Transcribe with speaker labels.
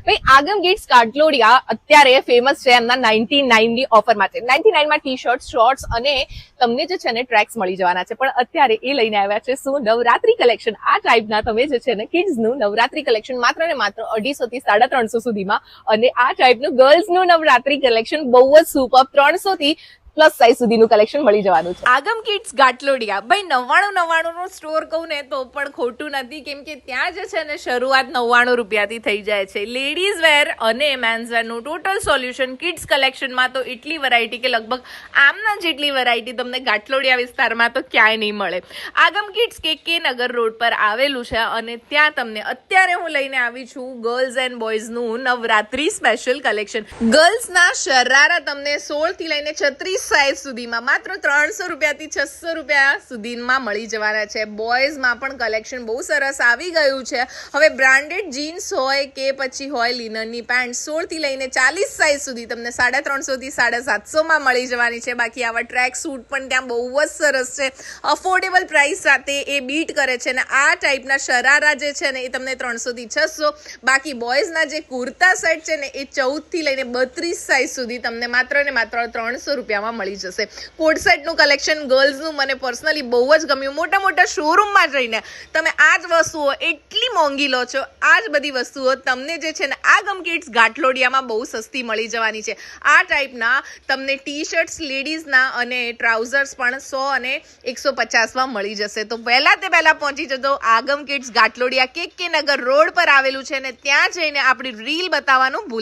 Speaker 1: ભાઈ આગમ ગીટ્સ કાટલોડિયા અત્યારે ફેમસ છે એમના 99 ની ઓફરમાં છે. 99 માં ટી શર્ટ, શોર્ટ્સ અને તમને જે છે ને ટ્રેક્સ મળી જવાના છે. પણ અત્યારે એ લઈને આવ્યા છે શું નવરાત્રી કલેક્શન. આ ટાઈપના તમે જે છે ને કિડ્સ નું નવરાત્રી કલેક્શન માત્ર ને માત્ર 250 થી 350 સુધીમાં, અને આ ટાઈપનું ગર્લ્સ નું નવરાત્રી કલેક્શન બહુ જ સુપર 300 થી પ્લસ સાઇઝ સુધીનું કલેક્શન મળી જવાનું છે.
Speaker 2: આગમ કિડ્સ ગાટલોડિયા ભાઈ 99 નું સ્ટોર કહું ને તો પણ ખોટું નથી, કેમ કે ત્યાં જે છે ને શરૂઆત 99 રૂપિયાથી થઈ જાય છે. લેડીઝ વેર અને મેન્સ વેરનું ટોટલ સોલ્યુશન કિડ્સ કલેક્શનમાં તો એટલી વેરાયટી કે લગભગ આમના જેટલી વેરાયટી તમને ગાટલોડિયા વિસ્તારમાં તો ક્યાંય નહીં મળે. આગમ કિડ્સ કે નગર રોડ પર આવેલું છે અને ત્યાં તમને અત્યારે હું લઈને આવી છું ગર્લ્સ એન્ડ બોયઝનું નવરાત્રી સ્પેશિયલ કલેક્શન. ગર્લ્સના શરારા તમને 16 થી લઈને 36 સાઇઝ સુધીમાં માત્ર 300 રૂપિયાથી 600 રૂપિયા સુધીમાં મળી જવાના છે. બોયઝમાં પણ કલેક્શન બહુ સરસ આવી ગયું છે. હવે બ્રાન્ડેડ જીન્સ હોય કે પછી હોય લિનનની પેન્ટ 16 થી લઈને 40 સાઇઝ સુધી તમને 350 થી 750 માં મળી જવાની છે. બાકી આવા ટ્રેક સૂટ પણ ત્યાં બહુ જ સરસ છે, અફોર્ડેબલ પ્રાઇસ સાથે એ બીટ કરે છે. અને આ ટાઈપના શરારા જે છે ને એ તમને 300 થી 600. બાકી બોયઝના જે કુર્તા સેટ છે ને એ 14 થી લઈને 32 સાઇઝ સુધી તમને માત્ર ને માત્ર 300 રૂપિયામાં મળી જશે. કોટ સેટનું કલેક્શન ગર્લ્સનું મને પર્સનલી બહુ જ ગમ્યું. મોટા મોટા શોરૂમમાં જઈને તમે આ જ વસ્તુઓ એટલી મોંઘી લો છો, આ જ બધી વસ્તુઓ તમને જે છે ને આગમ કિડ્સ ગાટલોડિયામાં બહુ સસ્તી મળી જવાની છે. આ ટાઈપના તમને ટી શર્ટ્સ લેડીઝના અને ટ્રાઉઝર્સ પણ 100 અને 150માં મળી જશે. તો પહેલા પહોંચી જજો આગમ કિડ્સ ગાટલોડિયા કે નગર રોડ પર આવેલું છે, ને ત્યાં જઈને આપણી રીલ બતાવવાનું ભૂલ